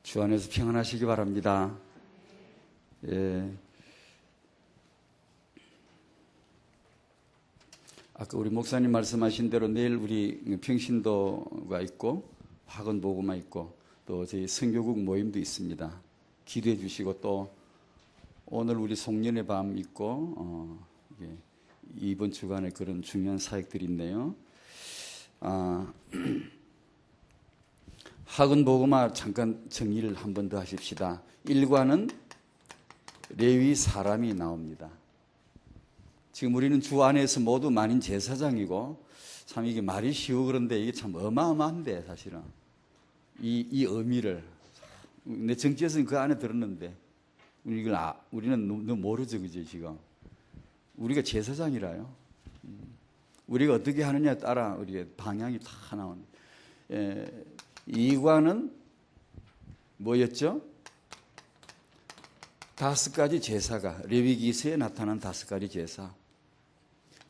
주 안에서 평안하시기 바랍니다. 예. 아까 우리 목사님 말씀하신 대로 내일 우리 평신도가 있고 학원 보고마 있고 또 저희 선교국 모임도 있습니다. 기도해 주시고 또 오늘 우리 송년의 밤 있고 이번 주간에 그런 중요한 사역들이 있네요. 학원 보고마 잠깐 정리를 한 번 더 하십시다. 1과는 레위 사람이 나옵니다. 지금 우리는 주 안에서 모두 만인 제사장이고 참 이게 말이 쉬워 그런데 이게 참 어마어마한데 사실은 이 의미를 내 정치에서는 그 안에 들었는데 우리는 너무 모르죠, 그죠 지금. 우리가 제사장이라요. 우리가 어떻게 하느냐에 따라 우리의 방향이 다 나오는. 2과는 뭐였죠? 5가지 제사가 레위기서에 나타난 5가지 제사.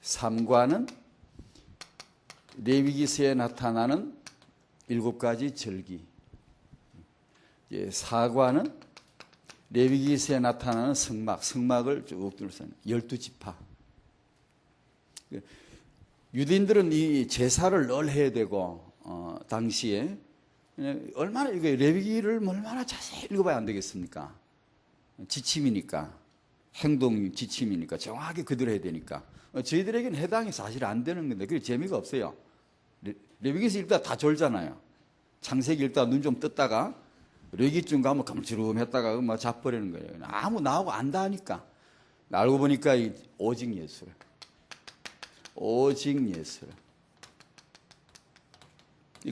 3과는 레위기서에 나타나는 7가지 절기. 4과는 레위기서에 나타나는 성막을 쭉 둘러싼 12지파. 유대인들은 이 제사를 늘 해야 되고 당시에 얼마나 이거 레위기를 얼마나 자세히 읽어봐야 안 되겠습니까? 지침이니까, 행동 지침이니까 정확하게 그대로 해야 되니까. 저희들에게는 해당이 사실 안 되는 건데 그게 재미가 없어요. 레위기서 읽다가 다 졸잖아요. 창세기 읽다가 눈 좀 떴다가 레위기쯤 가면 감지rum했다가 막 자버리는 거예요. 아무 나오고 안다 하니까. 알고 보니까 오직 예술. 오직 예술.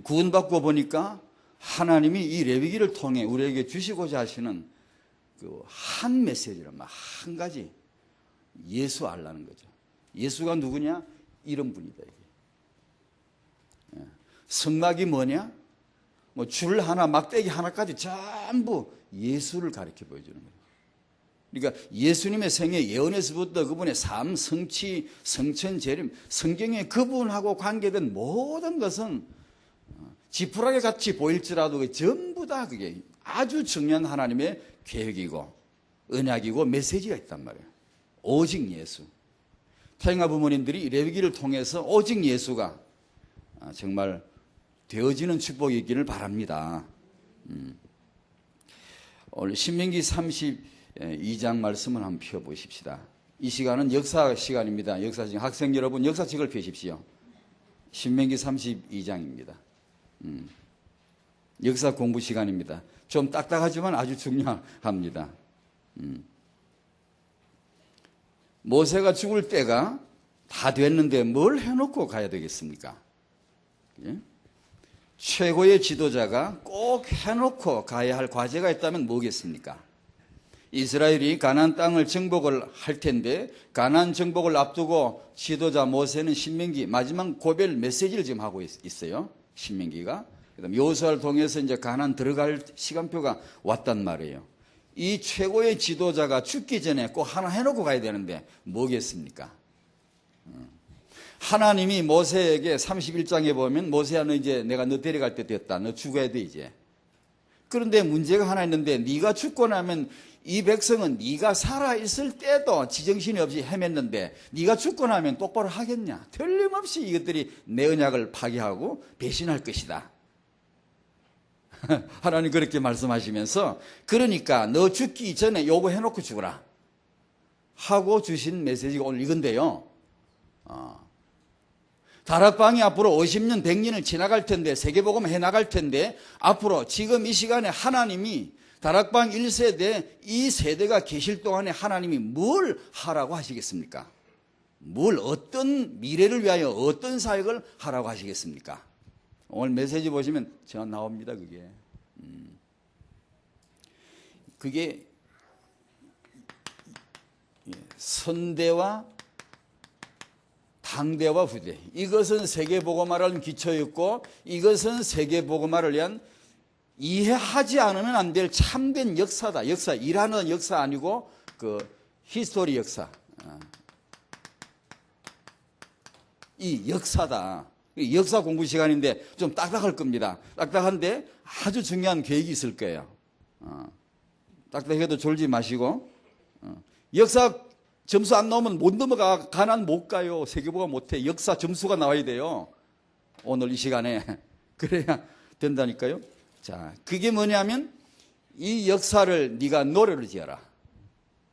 구원받고 보니까 하나님이 이 레위기를 통해 우리에게 주시고자 하시는 그 한 메시지란 말, 한 가지 예수 알라는 거죠. 예수가 누구냐? 이런 분이다. 이게. 성막이 뭐냐? 뭐 줄 하나, 막대기 하나까지 전부 예수를 가르쳐 보여주는 거예요. 그러니까 예수님의 생애 예언에서부터 그분의 삶, 성취, 성천, 재림, 성경에 그분하고 관계된 모든 것은 지푸라기 같이 보일지라도 전부 다 그게 아주 중요한 하나님의 계획이고 언약이고 메시지가 있단 말이에요. 오직 예수. 태영아 부모님들이 레위기를 통해서 오직 예수가 정말 되어지는 축복이 있기를 바랍니다. 오늘 신명기 32장 말씀을 한번 펴보십시다. 이 시간은 역사 시간입니다. 역사책 학생 여러분 역사책을 펴십시오. 신명기 32장입니다. 역사 공부 시간입니다. 좀 딱딱하지만 아주 중요합니다. 모세가 죽을 때가 다 됐는데 뭘 해놓고 가야 되겠습니까? 예? 최고의 지도자가 꼭 해놓고 가야 할 과제가 있다면 뭐겠습니까? 이스라엘이 가나안 땅을 정복을 할 텐데 가나안 정복을 앞두고 지도자 모세는 신명기 마지막 고별 메시지를 지금 하고 있어요. 신명기가. 그다음 여호수아를 통해서 이제 가나안 들어갈 시간표가 왔단 말이에요. 이 최고의 지도자가 죽기 전에 꼭 하나 해놓고 가야 되는데 뭐겠습니까? 하나님이 모세에게 31장에 보면 모세야 너 이제 내가 너 데려갈 때 됐다. 너 죽어야 돼 이제. 그런데 문제가 하나 있는데 네가 죽고 나면 이 백성은 네가 살아있을 때도 지정신이 없이 헤맸는데 네가 죽고 나면 똑바로 하겠냐? 틀림없이 이것들이 내 언약을 파괴하고 배신할 것이다. 하나님 그렇게 말씀하시면서 그러니까 너 죽기 전에 요거 해놓고 죽어라 하고 주신 메시지가 오늘 이건데요. 다락방이 앞으로 50년, 100년을 지나갈 텐데 세계복음 해나갈 텐데 앞으로 지금 이 시간에 하나님이 다락방 1세대 이 세대가 계실 동안에 하나님이 뭘 하라고 하시겠습니까? 뭘 어떤 미래를 위하여 어떤 사역을 하라고 하시겠습니까? 오늘 메시지 보시면 저 나옵니다. 그게 선대와 당대와 후대. 이것은 세계복음화를 기초였고 이것은 세계복음화를 위한 이해하지 않으면 안 될 참된 역사다. 역사, 일하는 역사 아니고 그 히스토리 역사. 이 역사다. 역사 공부 시간인데 좀 딱딱할 겁니다. 딱딱한데 아주 중요한 계획이 있을 거예요. 딱딱해도 졸지 마시고. 역사 점수 안 나오면 못 넘어가. 가난 못 가요. 세계보가 못해. 역사 점수가 나와야 돼요. 오늘 이 시간에. 그래야 된다니까요. 자, 그게 뭐냐면 이 역사를 네가 노래를 지어라.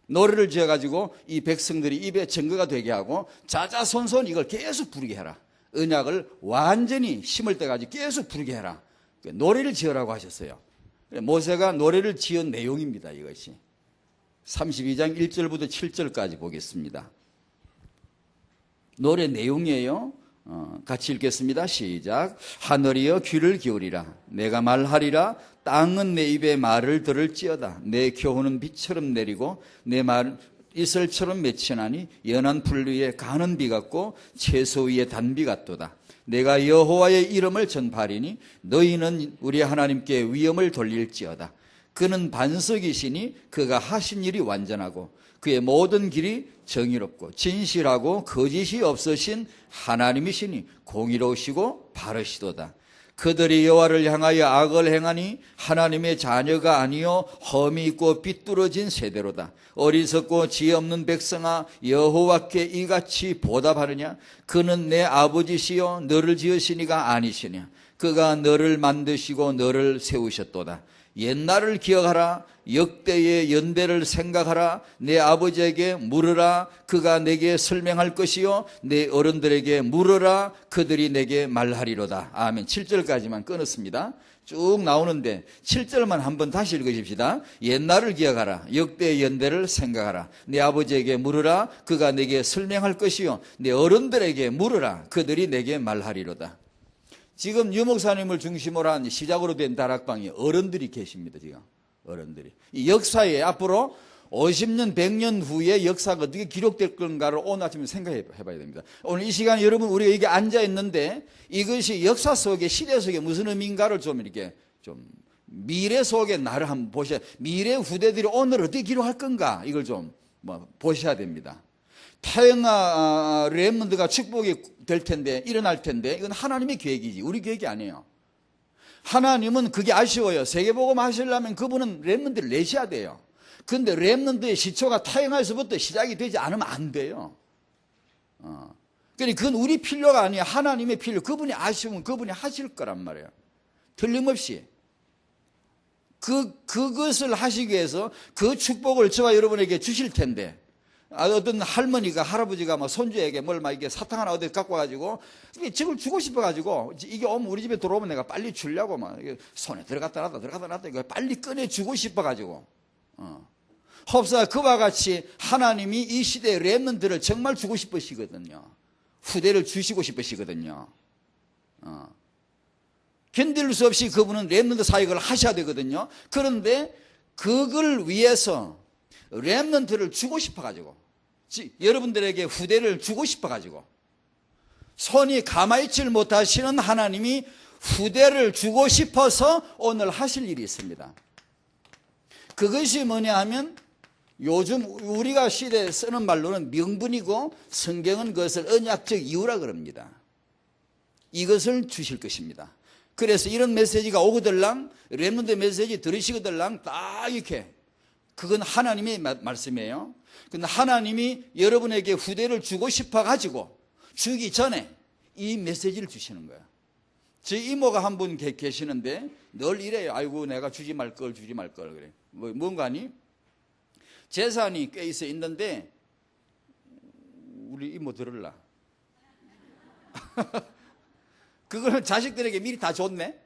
노래를 지어가지고 이 백성들이 입에 증거가 되게 하고 자자손손 이걸 계속 부르게 해라. 언약을 완전히 심을 때까지 계속 부르게 해라. 노래를 지으라고 하셨어요. 모세가 노래를 지은 내용입니다. 이것이 32장 1절부터 7절까지 보겠습니다. 노래 내용이에요. 같이 읽겠습니다. 시작. 하늘이여 귀를 기울이라. 내가 말하리라. 땅은 내 입에 말을 들을지어다. 내 교훈은 비처럼 내리고 내 말은 이슬처럼 맺히나니 연한 풀 위에 가는 비 같고 채소 위에 단비 같도다. 내가 여호와의 이름을 전파하리니 너희는 우리 하나님께 위엄을 돌릴지어다. 그는 반석이시니 그가 하신 일이 완전하고 그의 모든 길이 정의롭고 진실하고 거짓이 없으신 하나님이시니 공의로우시고 바르시도다. 그들이 여호와를 향하여 악을 행하니 하나님의 자녀가 아니요 험이 있고 삐뚤어진 세대로다. 어리석고 지혜 없는 백성아, 여호와께 이같이 보답하느냐? 그는 내 아버지시요 너를 지으시니가 아니시냐? 그가 너를 만드시고 너를 세우셨도다. 옛날을 기억하라. 역대의 연대를 생각하라. 내 아버지에게 물으라. 그가 내게 설명할 것이요 내 어른들에게 물으라. 그들이 내게 말하리로다. 아멘. 7절까지만 끊었습니다. 쭉 나오는데 7절만 한번 다시 읽으십시다. 옛날을 기억하라. 역대의 연대를 생각하라. 내 아버지에게 물으라. 그가 내게 설명할 것이요 내 어른들에게 물으라. 그들이 내게 말하리로다. 지금 유 목사님을 중심으로 한 시작으로 된 다락방에 어른들이 계십니다. 지금 어른들이 이 역사에 앞으로 50년 100년 후에 역사가 어떻게 기록될 건가를 오늘 아침에 생각해 봐야 됩니다. 오늘 이 시간에 여러분 우리가 여기 앉아 있는데 이것이 역사 속에 시대 속에 무슨 의미인가를 좀 이렇게 좀 미래 속에 나를 한번 보셔야, 미래 후대들이 오늘 어떻게 기록할 건가 이걸 좀 보셔야 됩니다. 태영아 렘넌트가 축복이 될 텐데 일어날 텐데 이건 하나님의 계획이지 우리 계획이 아니에요. 하나님은 그게 아쉬워요. 세계복음 하시려면 그분은 렘넌트를 내셔야 돼요. 그런데 렘넌트의 시초가 태영아에서부터 시작이 되지 않으면 안 돼요. 그러니까 그건 우리 필요가 아니에요. 하나님의 필요. 그분이 아쉬우면 그분이 하실 거란 말이에요. 틀림없이 그것을 하시기 위해서 그 축복을 저와 여러분에게 주실 텐데 어떤 할머니가 할아버지가 막 손주에게 뭘 막 이게 사탕 하나 어디 갖고 와가지고 저걸 주고 싶어가지고 이게 오면 우리 집에 들어오면 내가 빨리 주려고 막 손에 들어갔다 놨다 이거 빨리 꺼내 주고 싶어가지고 홉사 그와 같이 하나님이 이 시대의 렘넌트를 정말 주고 싶으시거든요. 후대를 주시고 싶으시거든요. 견딜 수 없이 그분은 렘넌트 사역을 하셔야 되거든요. 그런데 그걸 위해서 렘넌트를 주고 싶어가지고 여러분들에게 후대를 주고 싶어가지고 손이 가만히 있질 못하시는 하나님이 후대를 주고 싶어서 오늘 하실 일이 있습니다. 그것이 뭐냐 하면 요즘 우리가 시대에 쓰는 말로는 명분이고 성경은 그것을 언약적 이유라 그럽니다. 이것을 주실 것입니다. 그래서 이런 메시지가 오거들랑 렘넌트 메시지 들으시거들랑 딱 이렇게 그건 하나님의 말씀이에요. 근데 하나님이 여러분에게 후대를 주고 싶어 가지고 주기 전에 이 메시지를 주시는 거예요. 제 이모가 한 분 계시는데 늘 이래요. 아이고 내가 주지 말 걸 그래. 뭔가니? 재산이 꽤 있는데 우리 이모 들을라. 그걸 자식들에게 미리 다 줬네.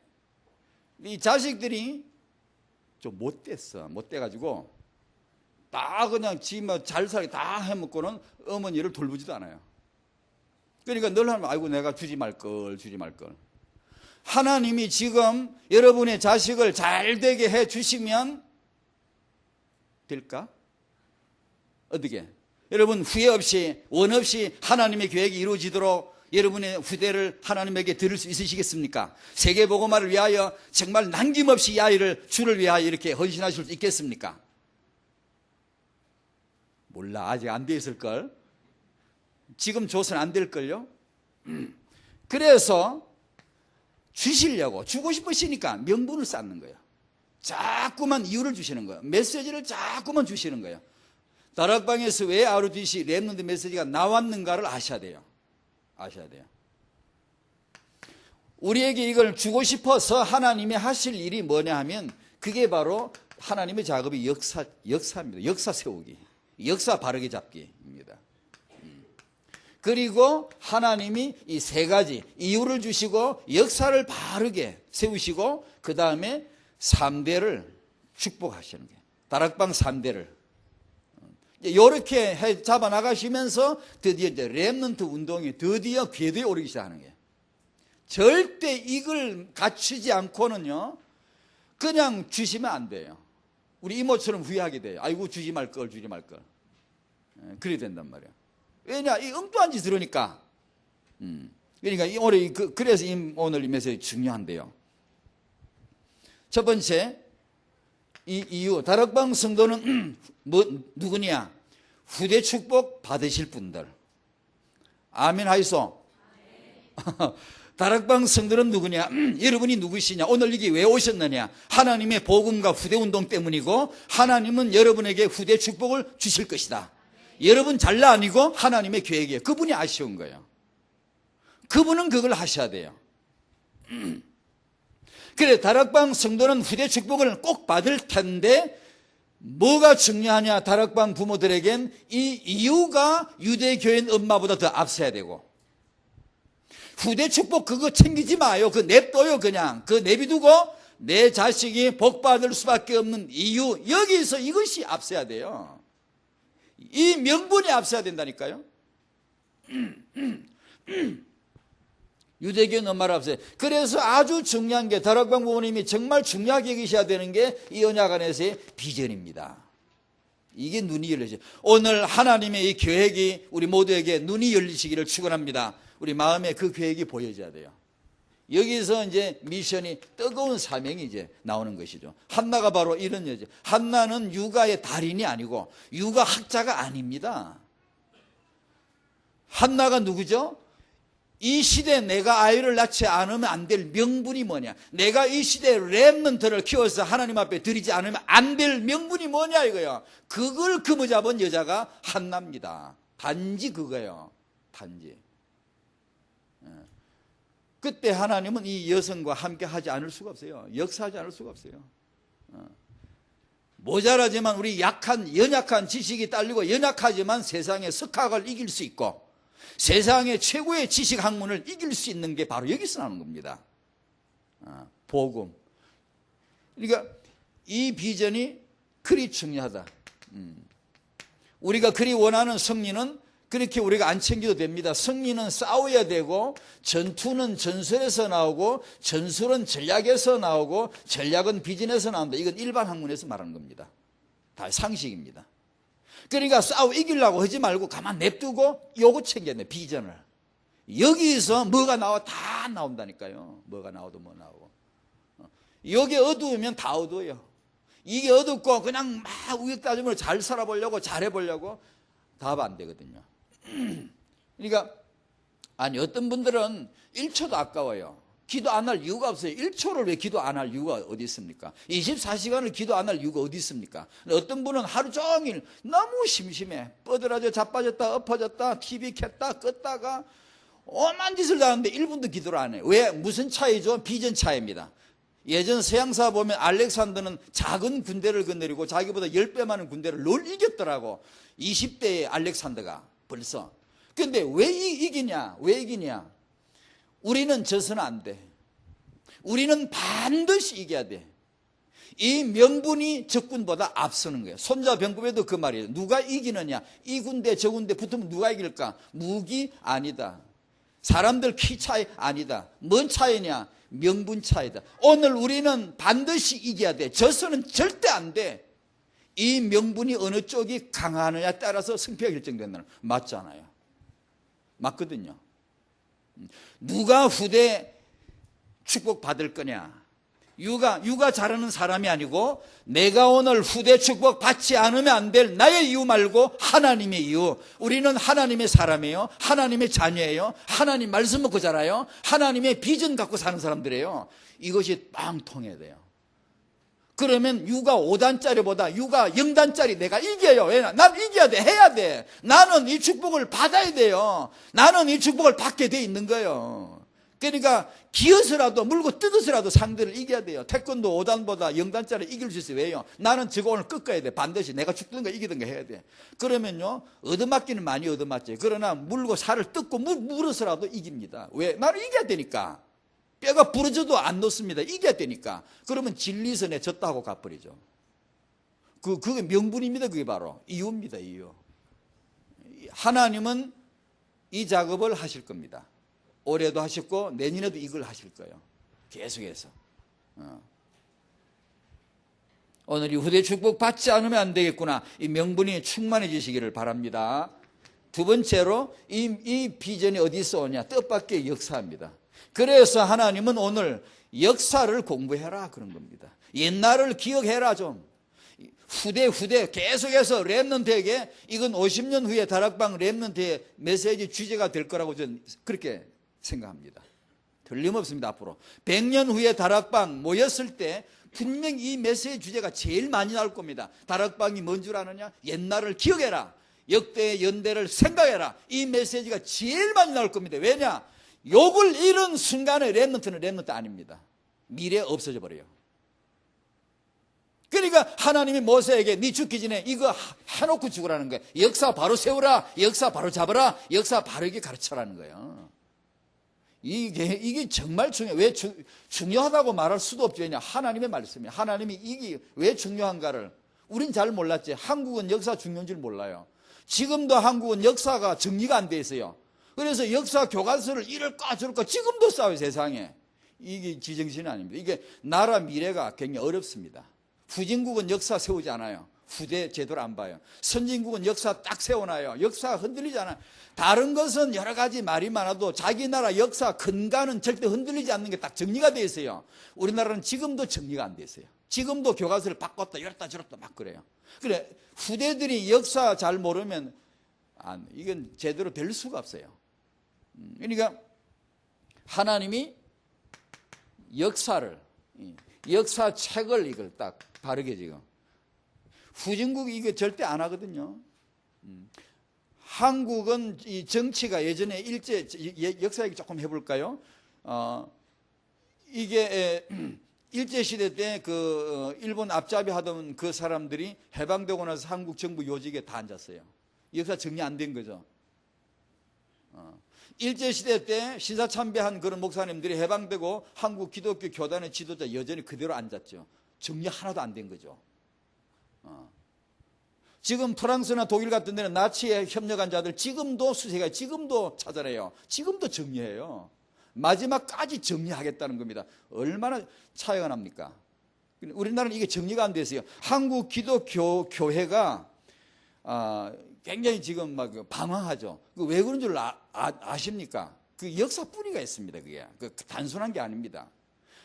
이 자식들이 좀 못돼가지고 다 그냥 지 잘 살게 다 해먹고는 어머니를 돌보지도 않아요. 그러니까 늘 하면 아이고 내가 주지 말 걸. 하나님이 지금 여러분의 자식을 잘 되게 해 주시면 될까? 어떻게? 여러분 후회 없이 원 없이 하나님의 계획이 이루어지도록 여러분의 후대를 하나님에게 드릴 수 있으시겠습니까? 세계복음화를 위하여 정말 남김없이 이 아이를 주를 위하여 이렇게 헌신하실 수 있겠습니까? 몰라. 아직 안 돼 있을걸. 지금 줘서는 안 될걸요. 그래서 주시려고 주고 싶으시니까 명분을 쌓는 거예요. 자꾸만 이유를 주시는 거예요. 메시지를 자꾸만 주시는 거예요. 다락방에서 왜 RUTC 렘넌트 메시지가 나왔는가를 아셔야 돼요. 아셔야 돼요. 우리에게 이걸 주고 싶어서 하나님이 하실 일이 뭐냐 하면 그게 바로 하나님의 작업이 역사입니다. 역사 세우기. 역사 바르게 잡기입니다. 그리고 하나님이 이 세 가지 이유를 주시고 역사를 바르게 세우시고 그 다음에 3대를 축복하시는 거예요. 다락방 3대를. 이렇게 잡아 나가시면서 드디어 이제 렘넌트 운동이 드디어 궤도에 오르기 시작하는 거예요. 절대 이걸 갖추지 않고는요, 그냥 주시면 안 돼요. 우리 이모처럼 후회하게 돼요. 아이고, 주지 말 걸. 그래야 된단 말이에요. 왜냐, 이 엉뚱한 짓을 하니까. 그러니까 오늘, 그래서 오늘 이 메시지 중요한데요. 첫 번째, 이 이유, 다락방 성도는 누구냐? 후대 축복 받으실 분들. 아멘 하이소. 다락방 성도는 누구냐? 여러분이 누구시냐? 오늘 여기 왜 오셨느냐? 하나님의 복음과 후대 운동 때문이고 하나님은 여러분에게 후대 축복을 주실 것이다. 여러분 잘나 아니고 하나님의 계획이에요. 그분이 아쉬운 거예요. 그분은 그걸 하셔야 돼요. 그래, 다락방 성도는 후대 축복을 꼭 받을 텐데 뭐가 중요하냐? 다락방 부모들에겐 이 이유가 유대교인 엄마보다 더 앞서야 되고, 후대 축복 그거 챙기지 마요. 그거 냅둬요. 그냥 그 내비두고 내 자식이 복 받을 수밖에 없는 이유, 여기서 이것이 앞서야 돼요. 이 명분이 앞서야 된다니까요. 유대교인 엄마를 앞서요. 그래서 아주 중요한 게, 다락방 부모님이 정말 중요하게 여기셔야 되는 게 이 언약 안에서의 비전입니다. 이게 눈이 열리죠. 오늘 하나님의 이 계획이 우리 모두에게 눈이 열리시기를 축원합니다. 우리 마음에 그 계획이 보여져야 돼요. 여기서 이제 미션이, 뜨거운 사명이 이제 나오는 것이죠. 한나가 바로 이런 여자. 한나는 육아의 달인이 아니고 육아학자가 아닙니다. 한나가 누구죠? 이 시대에 내가 아이를 낳지 않으면 안 될 명분이 뭐냐? 내가 이 시대에 렘넌트를 키워서 하나님 앞에 드리지 않으면 안 될 명분이 뭐냐 이거요. 그걸 금어잡은 여자가 한나입니다. 단지 그거예요. 단지. 그때 하나님은 이 여성과 함께 하지 않을 수가 없어요. 역사하지 않을 수가 없어요. 모자라지만 우리 연약한 지식이 딸리고, 연약하지만 세상의 석학을 이길 수 있고 세상의 최고의 지식 학문을 이길 수 있는 게 바로 여기서 나오는 겁니다. 복음. 그러니까 이 비전이 그리 중요하다. 우리가 그리 원하는 승리는 그렇게 우리가 안 챙겨도 됩니다. 승리는 싸워야 되고, 전투는 전술에서 나오고, 전술은 전략에서 나오고, 전략은 비전에서 나온다. 이건 일반 학문에서 말하는 겁니다. 다 상식입니다. 그러니까 이기려고 하지 말고 가만 냅두고 요거 챙겨야 돼. 비전을. 여기서 뭐가 나와? 다 나온다니까요. 뭐가 나오도 뭐 나오고. 여기 어두우면 다 어두워요. 이게 어둡고 그냥 막 우익다짐으로 잘 살아보려고, 잘해보려고 답 안 되거든요. 그러니까 어떤 분들은 1초도 아까워요. 기도 안 할 이유가 없어요. 1초를 왜 기도 안 할 이유가 어디 있습니까? 24시간을 기도 안 할 이유가 어디 있습니까? 어떤 분은 하루 종일 너무 심심해. 뻗어라져 자빠졌다 엎어졌다 TV 켰다 껐다가 오만 짓을 다 하는데 1분도 기도를 안 해요. 왜? 무슨 차이죠? 비전 차이입니다. 예전 서양사 보면 알렉산더는 작은 군대를 거느리고 자기보다 10배 많은 군대를 널 이겼더라고. 20대의 알렉산더가 벌써. 근데 왜 이기냐? 왜 이기냐? 우리는 져서는 안 돼. 우리는 반드시 이겨야 돼. 이 명분이 적군보다 앞서는 거예요. 손자병법에도 그 말이에요. 누가 이기느냐? 이 군대 저 군대 붙으면 누가 이길까? 무기 아니다. 사람들 키 차이 아니다. 뭔 차이냐? 명분 차이다. 오늘 우리는 반드시 이겨야 돼. 져서는 절대 안 돼. 이 명분이 어느 쪽이 강하느냐에 따라서 승패가 결정된다는 거예요. 맞잖아요. 맞거든요. 누가 후대 축복 받을 거냐? 육아 잘하는 사람이 아니고 내가 오늘 후대 축복 받지 않으면 안 될 나의 이유 말고 하나님의 이유. 우리는 하나님의 사람이에요. 하나님의 자녀예요. 하나님 말씀 먹고 자라요. 하나님의 비전 갖고 사는 사람들이에요. 이것이 빵 통해야 돼요. 그러면 유가 5단짜리보다 유가 0단짜리 내가 이겨요. 왜? 난 이겨야 돼. 해야 돼. 나는 이 축복을 받아야 돼요. 나는 이 축복을 받게 돼 있는 거예요. 그러니까 기어서라도 물고 뜯어서라도 상대를 이겨야 돼요. 태권도 5단보다 0단짜리 이길 수 있어요. 왜요? 나는 저거 오늘 꺾어야 돼. 반드시 내가 죽든가 이기든가 해야 돼. 그러면요, 얻어맞기는 많이 얻어맞지. 그러나 물고 살을 뜯고 물어서라도 이깁니다. 왜? 나는 이겨야 되니까. 뼈가 부러져도 안 놓습니다. 이겨야 되니까. 그러면 진리선에 졌다 하고 가버리죠. 그게 명분입니다. 그게 바로 이유입니다. 이유. 하나님은 이 작업을 하실 겁니다. 올해도 하셨고 내년에도 이걸 하실 거예요. 계속해서. 오늘 이 후대 축복 받지 않으면 안 되겠구나. 이 명분이 충만해지시기를 바랍니다. 두 번째로 이 비전이 어디서 오냐? 뜻밖의 역사입니다. 그래서 하나님은 오늘 역사를 공부해라 그런 겁니다. 옛날을 기억해라 좀. 후대 계속해서 렘넌트에게 이건 50년 후에 다락방 렘넌트의 메시지 주제가 될 거라고 저는 그렇게 생각합니다. 틀림없습니다. 앞으로 100년 후에 다락방 모였을 때 분명히 이 메시지 주제가 제일 많이 나올 겁니다. 다락방이 뭔 줄 아느냐? 옛날을 기억해라. 역대의 연대를 생각해라. 이 메시지가 제일 많이 나올 겁니다. 왜냐? 욕을 잃은 순간에 렘넌트는 렘넌트 아닙니다. 미래 없어져 버려요. 그러니까 하나님이 모세에게 네 죽기 전에 이거 해놓고 죽으라는 거예요. 역사 바로 세우라. 역사 바로 잡아라. 역사 바르게 가르쳐라는 거예요. 이게 정말 중요해요. 왜 중요하다고 말할 수도 없죠. 왜냐? 하나님의 말씀이에요. 하나님이 이게 왜 중요한가를 우린 잘 몰랐지. 한국은 역사 중요한 줄 몰라요. 지금도 한국은 역사가 정리가 안 돼 있어요. 그래서 역사 교과서를 이럴까 저럴까 지금도 싸워요. 세상에. 이게 지정신이 아닙니다. 이게 나라 미래가 굉장히 어렵습니다. 후진국은 역사 세우지 않아요. 후대 제대로 안 봐요. 선진국은 역사 딱 세워놔요. 역사가 흔들리지 않아요. 다른 것은 여러 가지 말이 많아도 자기 나라 역사 근간은 절대 흔들리지 않는 게 딱 정리가 돼 있어요. 우리나라는 지금도 정리가 안 돼 있어요. 지금도 교과서를 바꿨다 이랬다 저랬다 막 그래요. 그래 후대들이 역사 잘 모르면 이건 제대로 될 수가 없어요. 그러니까 하나님이 역사책을 이걸 딱 바르게 지금 후진국이 이거 절대 안 하거든요. 한국은 이 정치가 예전에 역사 얘기 조금 해볼까요? 이게 일제시대 때 그 일본 앞잡이 하던 그 사람들이 해방되고 나서 한국 정부 요직에 다 앉았어요. 역사 정리 안 된 거죠. 일제시대 때 신사참배한 그런 목사님들이 해방되고 한국 기독교 교단의 지도자 여전히 그대로 앉았죠. 정리 하나도 안 된 거죠. 지금 프랑스나 독일 같은 데는 나치에 협력한 자들 지금도 수색해요. 지금도 찾아내요. 지금도 정리해요. 마지막까지 정리하겠다는 겁니다. 얼마나 차이가 납니까? 우리나라는 이게 정리가 안 됐어요. 한국 기독교 교회가 굉장히 지금 막 방황하죠. 왜 그런 줄 아십니까? 그 역사 뿌리가 있습니다. 그게 단순한 게 아닙니다.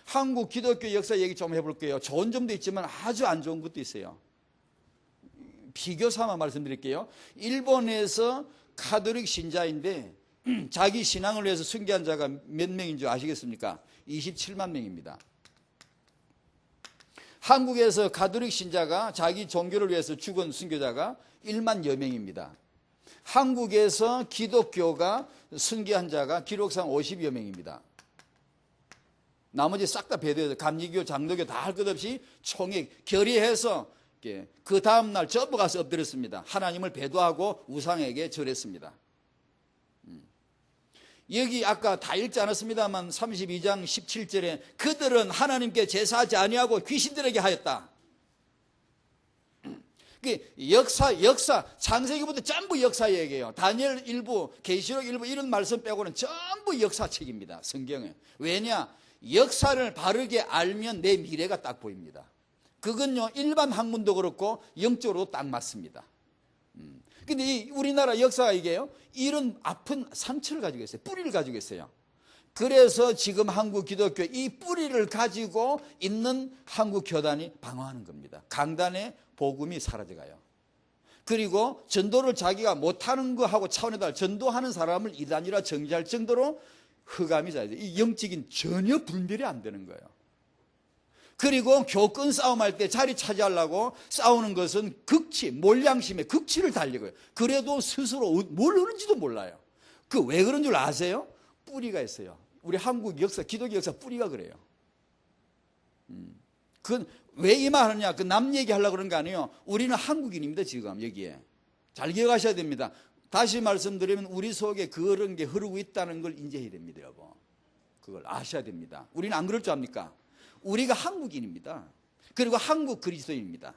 한국 기독교 역사 얘기 좀 해볼게요. 좋은 점도 있지만 아주 안 좋은 것도 있어요. 비교 삼아 말씀드릴게요. 일본에서 가톨릭 신자인데 자기 신앙을 위해서 순교한 자가 몇 명인 줄 아시겠습니까? 27만 명입니다. 한국에서 가톨릭 신자가 자기 종교를 위해서 죽은 순교자가 1만여 명입니다. 한국에서 기독교가 순교한 자가 기록상 50여 명입니다. 나머지 싹 다 배도해서 감리교, 장로교 다 할 것 없이 총액 결의해서 그 다음날 전부 가서 엎드렸습니다. 하나님을 배도하고 우상에게 절했습니다. 여기 아까 다 읽지 않았습니다만 32장 17절에 그들은 하나님께 제사하지 아니하고 귀신들에게 하였다. 역사 창세기부터 전부 역사 얘기예요. 다니엘 일부, 계시록 일부 이런 말씀 빼고는 전부 역사책입니다. 성경에. 왜냐? 역사를 바르게 알면 내 미래가 딱 보입니다. 그건요 일반 학문도 그렇고 영적으로도 딱 맞습니다. 근데 이 우리나라 역사가 이게요 이런 아픈 상처를 가지고 있어요. 뿌리를 가지고 있어요. 그래서 지금 한국 기독교 이 뿌리를 가지고 있는 한국 교단이 방황하는 겁니다. 강단에 복음이 사라져가요. 그리고 전도를 자기가 못하는 거하고 차원에 달라 전도하는 사람을 이단이라 정지할 정도로 흑암이 자요. 이 영적인 전혀 분별이 안 되는 거예요. 그리고 교권 싸움할 때 자리 차지하려고 싸우는 것은 극치, 몰량심의 극치를 달리고요. 그래도 스스로 뭘 하는지도 몰라요. 그 왜 그런 줄 아세요? 뿌리가 있어요. 우리 한국 역사, 기독교 역사 뿌리가 그래요. 그건 왜 이 말 하느냐? 그 남 얘기하려고 그런 거 아니에요. 우리는 한국인입니다, 지금 여기에. 잘 기억하셔야 됩니다. 다시 말씀드리면 우리 속에 그런 게 흐르고 있다는 걸 인지해야 됩니다, 여러분. 그걸 아셔야 됩니다. 우리는 안 그럴 줄 압니까? 우리가 한국인입니다. 그리고 한국 그리스도인입니다.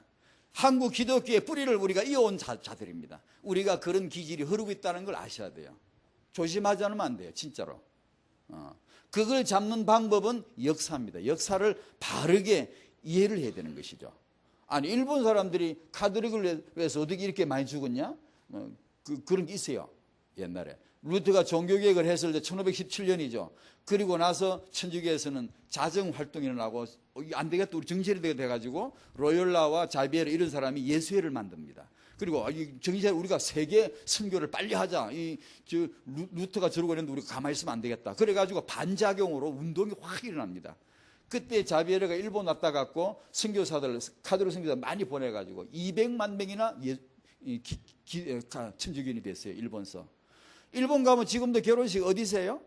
한국 기독교의 뿌리를 우리가 이어온 자들입니다. 우리가 그런 기질이 흐르고 있다는 걸 아셔야 돼요. 조심하지 않으면 안 돼요, 진짜로. 그걸 잡는 방법은 역사입니다. 역사를 바르게 이해를 해야 되는 것이죠. 아니, 일본 사람들이 가톨릭을 위해서 어떻게 이렇게 많이 죽었냐? 그런 게 있어요, 옛날에. 루터가 종교개혁을 했을 때 1517년이죠. 그리고 나서 천주교에서는 자정활동이 일어나고 안 되겠다, 우리 정신이 돼가지고 로열라와 자비에르 이런 사람이 예수회를 만듭니다. 그리고 정신 우리가 세계 선교를 빨리 하자. 루터가 저러고 있는데 우리가 가만히 있으면 안 되겠다. 그래가지고 반작용으로 운동이 확 일어납니다. 그때 자비에르가 일본 왔다 갔고 선교사들, 카톨릭 선교사 많이 보내가지고 200만 명이나 천주교인이 됐어요, 일본서. 일본 가면 지금도 결혼식 어디서 해요?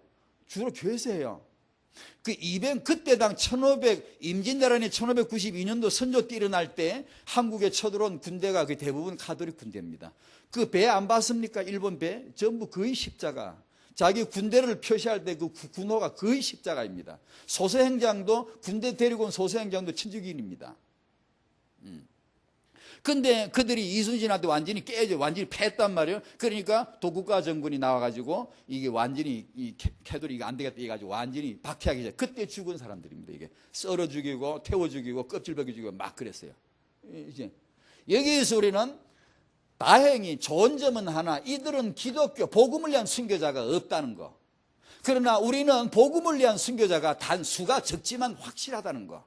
주로 교회에서 해요. 그때당 1500, 임진왜란이 1592년도 선조 때 일어날 때 한국에 쳐들어온 군대가 그 대부분 가톨릭 군대입니다. 그 배 안 봤습니까? 일본 배? 전부 거의 십자가. 자기 군대를 표시할 때 그 군호가 거의 십자가입니다. 소서행장도, 군대 데리고 온 소서행장도 천주교인입니다. 근데 그들이 이순신한테 완전히 완전히 패했단 말이에요. 그러니까 도국가 정권이 나와가지고 이게 완전히 이 캐톨릭이 안 되겠다 해가지고 완전히 박해하기 시작. 그때 죽은 사람들입니다. 이게 썰어 죽이고 태워 죽이고 껍질 벗겨 죽이고 막 그랬어요. 이제 여기에서 우리는 다행히 좋은 점은 하나, 이들은 기독교 복음을 위한 순교자가 없다는 거. 그러나 우리는 복음을 위한 순교자가 단 수가 적지만 확실하다는 거.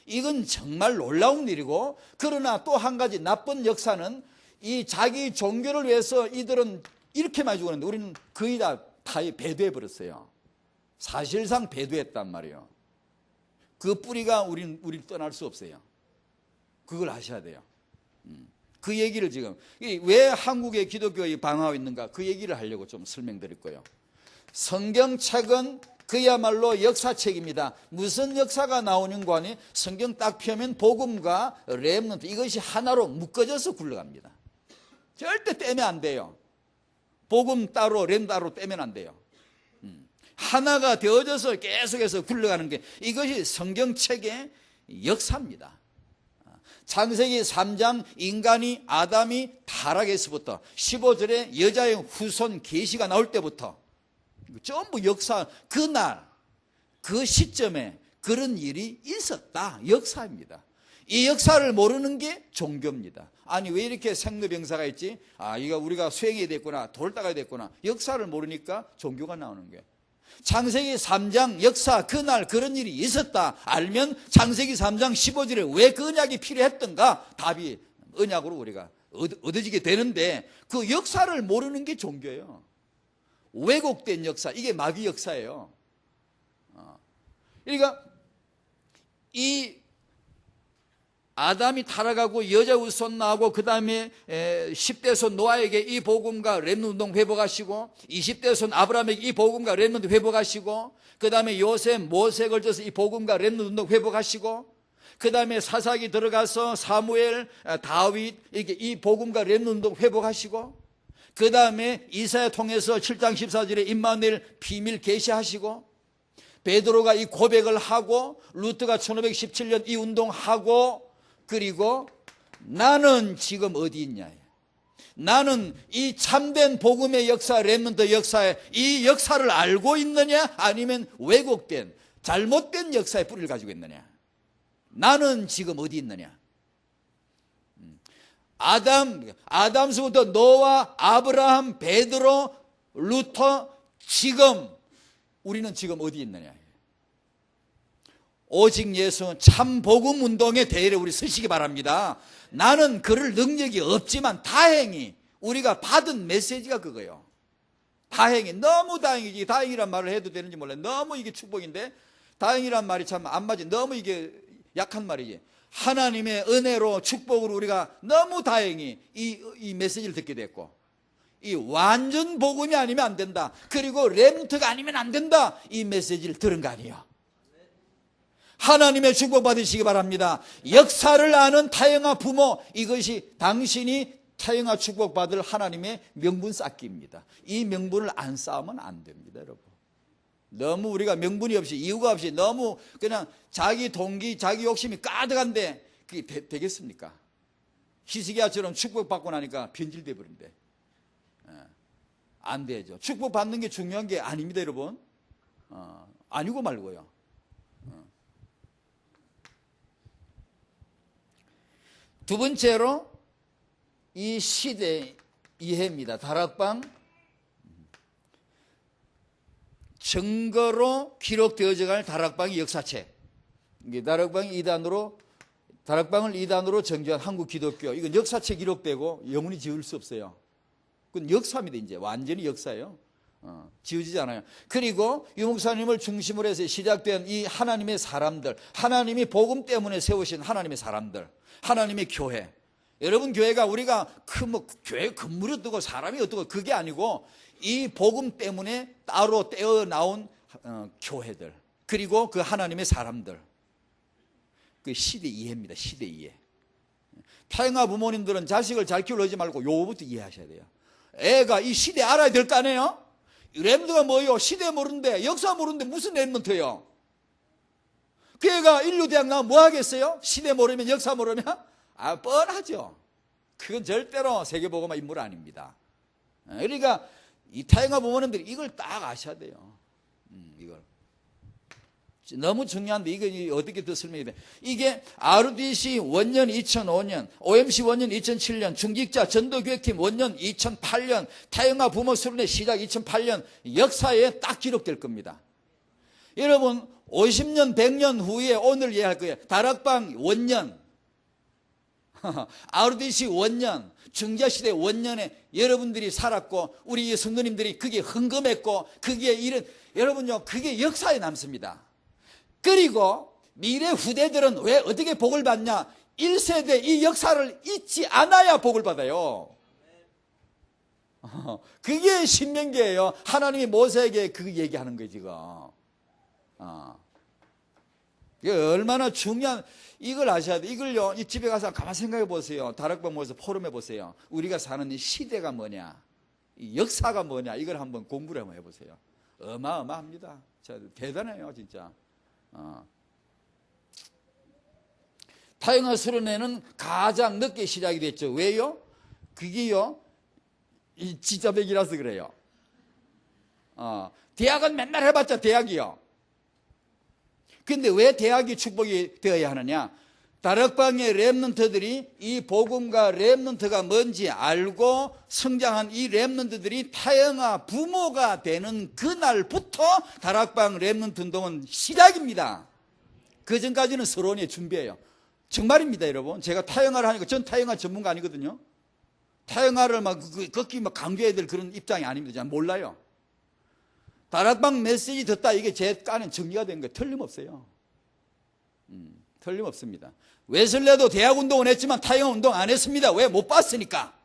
이건 정말 놀라운 일이고, 그러나 또 한 가지 나쁜 역사는 이 자기 종교를 위해서 이들은 이렇게 많이 죽었는데 우리는 거의 다 배도해 버렸어요. 사실상 배도했단 말이에요. 그 뿌리가 우리를 떠날 수 없어요. 그걸 아셔야 돼요. 그 얘기를 지금 왜 한국의 기독교가 방황하고 있는가, 그 얘기를 하려고 좀 설명드릴 거예요. 성경책은 그야말로 역사책입니다. 무슨 역사가 나오는 거니? 성경 딱 펴면 복음과 렘넌트, 이것이 하나로 묶어져서 굴러갑니다. 절대 떼면 안 돼요. 복음 따로 렘 따로 떼면 안 돼요. 하나가 되어져서 계속해서 굴러가는 게 이것이 성경책의 역사입니다. 창세기 3장 인간이 아담이 타락에서부터 15절에 여자의 후손 계시가 나올 때부터 전부 역사, 그날 그 시점에 그런 일이 있었다, 역사입니다. 이 역사를 모르는 게 종교입니다. 아니, 왜 이렇게 생로병사가 있지? 이거 우리가 수행해야 됐구나, 돌 닦아야 됐구나. 역사를 모르니까 종교가 나오는 거예요. 창세기 3장 역사, 그날 그런 일이 있었다 알면 창세기 3장 15절에 왜 그 언약이 필요했던가, 답이 언약으로 우리가 얻어지게 되는데, 그 역사를 모르는 게 종교예요. 왜곡된 역사, 이게 마귀 역사예요. 그러니까 이 아담이 타락하고 여자 후손 나오고, 그 다음에 10대 손 노아에게 이 복음과 렘넌트 운동 회복하시고, 20대 손 아브라함에게 이 복음과 렘넌트 회복하시고, 그 다음에 요셉 모세에 걸쳐서 이 복음과 렘넌트 운동 회복하시고, 그 다음에 사사기 들어가서 사무엘 다윗 이렇게 이 복음과 렘넌트 운동 회복하시고, 그 다음에 이사야 통해서 7장 14절에 임마누엘 비밀 계시하시고, 베드로가 이 고백을 하고, 루터가 1517년 이 운동하고, 그리고 나는 지금 어디 있냐, 나는 이 참된 복음의 역사, 렘넌트 역사에 이 역사를 알고 있느냐, 아니면 왜곡된 잘못된 역사의 뿌리를 가지고 있느냐, 나는 지금 어디 있느냐. 아담서부터 노아, 아브라함, 베드로, 루터, 지금 우리는 지금 어디 있느냐. 오직 예수 참 복음 운동의 대열에 우리 서시기 바랍니다. 나는 그럴 능력이 없지만 다행히 우리가 받은 메시지가 그거예요. 다행히, 너무 다행이지. 다행이란 말을 해도 되는지 몰라요. 너무 이게 축복인데, 다행이란 말이 참 안 맞지. 너무 이게 약한 말이지. 하나님의 은혜로 축복으로 우리가 너무 다행히 이 메시지를 듣게 됐고, 이 완전 복음이 아니면 안 된다, 그리고 렘넌트가 아니면 안 된다, 이 메시지를 들은 거 아니에요. 하나님의 축복 받으시기 바랍니다. 역사를 아는 타영아 부모, 이것이 당신이 타영아 축복 받을 하나님의 명분 쌓기입니다. 이 명분을 안 쌓으면 안 됩니다, 여러분. 너무 우리가 명분이 없이, 이유가 없이 너무 그냥 자기 동기, 자기 욕심이 가득한데 그게 되겠습니까? 히스기야처럼 축복받고 나니까 변질돼 버린대. 안 되죠. 축복받는 게 중요한 게 아닙니다, 여러분. 아니고 말고요. 두 번째로 이 시대 이해입니다. 다락방 증거로 기록되어져 갈 다락방의 역사책. 이게 다락방을 2단으로 정죄한 한국 기독교. 이건 역사책 기록되고 영원히 지울 수 없어요. 그건 역사입니다. 이제 완전히 역사예요. 지워지지 않아요. 그리고 유 목사님을 중심으로 해서 시작된 이 하나님의 사람들, 하나님이 복음 때문에 세우신 하나님의 사람들, 하나님의 교회. 여러분, 교회가 우리가 교회 건물이 어떻고 사람이 어떻고 그게 아니고 이 복음 때문에 따로 떼어 나온 교회들, 그리고 그 하나님의 사람들. 그 시대 이해입니다. 시대 이해. 타영아 부모님들은 자식을 잘 키우려지 말고 요거부터 이해하셔야 돼요. 애가 이 시대 알아야 될 거 아니에요? 렘넌트가 뭐예요? 시대 모르는데, 역사 모르는데 무슨 렘넌트예요? 그 애가 인류대학 나오면 뭐 하겠어요? 시대 모르면, 역사 모르면? 뻔하죠. 그건 절대로 세계복음화 인물 아닙니다. 그러니까 이 타영아 부모님들이 이걸 딱 아셔야 돼요. 이걸 너무 중요한데 이거 어떻게 더 설명해야 돼? 이게 RDC 원년 2005년, OMC 원년 2007년, 중직자 전도교육팀 원년 2008년, 타영아 부모 수련회 시작 2008년 역사에 딱 기록될 겁니다. 여러분 50년 100년 후에 오늘 이해할 거예요. 다락방 원년, RDC 원년, 중자시대 원년에 여러분들이 살았고 우리 성도님들이 그게 헌금했고 그게 이런, 여러분요, 그게 역사에 남습니다. 그리고 미래 후대들은 왜 어떻게 복을 받냐? 1세대 이 역사를 잊지 않아야 복을 받아요. 그게 신명기예요. 하나님이 모세에게 그 얘기하는 거예요, 지금. 이게 얼마나 중요한, 이걸 아셔야 돼. 이걸요, 이 집에 가서 가만 생각해 보세요. 다락방 모여서 포럼해 보세요. 우리가 사는 이 시대가 뭐냐, 이 역사가 뭐냐, 이걸 한번 공부를 한번 해보세요. 어마어마합니다. 대단해요, 진짜. 타영아 수련회는 가장 늦게 시작이 됐죠. 왜요? 그게요, 이 지자백이라서 그래요. 대학은 맨날 해봤자 대학이요. 근데 왜 대학이 축복이 되어야 하느냐? 다락방의 렘넌트들이 이 복음과 렘넌트가 뭔지 알고 성장한 이 렘넌트들이 타영아 부모가 되는 그날부터 다락방 렘넌트 운동은 시작입니다. 그 전까지는 서론의 준비예요. 정말입니다, 여러분. 제가 타영아를 하니까, 전 타영아 전문가 아니거든요. 타영아를 극히 강조해야 될 그런 입장이 아닙니다. 잘 몰라요. 다락방 메시지 듣다 이게 제 깐엔 정리가 된 거예요. 틀림없어요. 틀림없습니다. 웨슬레도 대학 운동은 했지만 타영아 운동 안 했습니다. 왜? 못 봤으니까.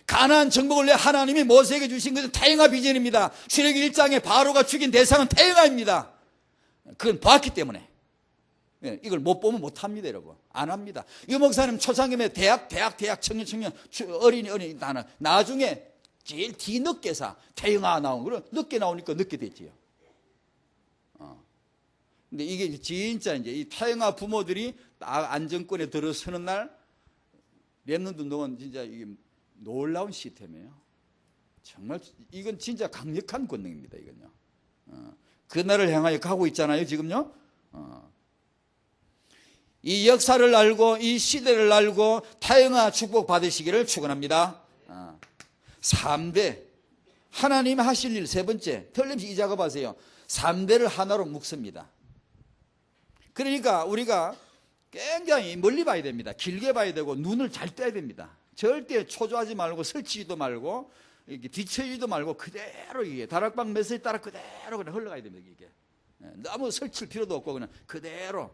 가나안 정복을 위해 하나님이 모세에게 주신 것은 타영아 비전입니다. 출애굽기 1장에 바로가 죽인 대상은 타영아입니다. 그건 봤기 때문에. 이걸 못 보면 못 합니다, 여러분. 안 합니다. 유 목사님 초창기에 대학 청년 어린이 나중에 제일 뒤늦게사 타영아 나온 거를 늦게 나오니까 늦게 됐지요. 근데 이게 진짜 이제 이 타영아 부모들이 딱 안정권에 들어서는 날 렘넌트 운동은 진짜 이게 놀라운 시스템이에요. 정말 이건 진짜 강력한 권능입니다, 이건요. 그날을 향하여 가고 있잖아요, 지금요. 이 역사를 알고 이 시대를 알고 타영아 축복 받으시기를 축원합니다. 3대 하나님 하실 일 세 번째, 틀림없이 이 작업하세요. 3대를 하나로 묶습니다. 그러니까 우리가 굉장히 멀리 봐야 됩니다. 길게 봐야 되고 눈을 잘 떼야 됩니다. 절대 초조하지 말고 설치지도 말고 이렇게 뒤처지도 말고 그대로 이게 다락방 메시지 따라 그대로 그냥 흘러가야 됩니다. 이게 너무 설칠 필요도 없고 그냥 그대로.